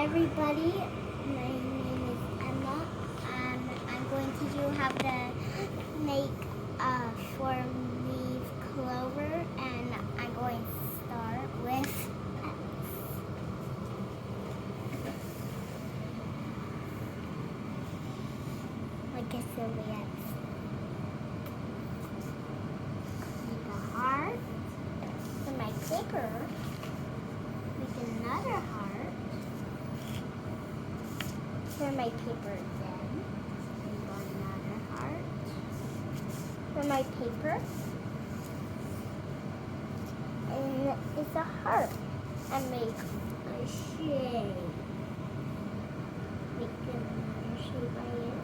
everybody. My name is Emma. I'm going to do how to make a four-leaf clover, and I'm going to start with like a silhouette. Make a heart for my paper. Make another heart for my paper again. Make another heart for my paper. And it's a heart. And make a shape. Make another shape right here.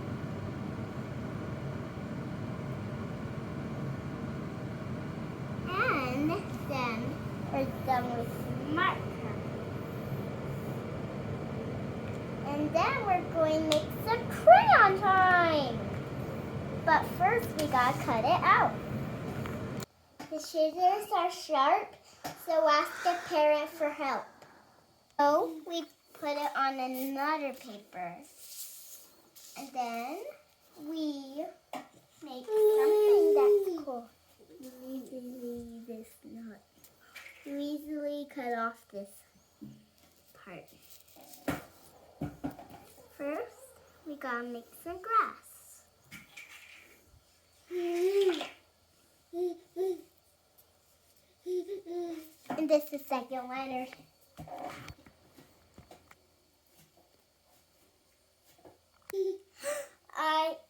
And then we're done with marker. And then we're going to make some crayon time. But first we gotta cut it out. The scissors are sharp, so ask a parent for help. So we put it on another paper. And then we make something that's cool. You easily cut off this part. First, we gotta make some grass. And this is the second letter.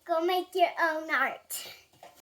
Go make your own art.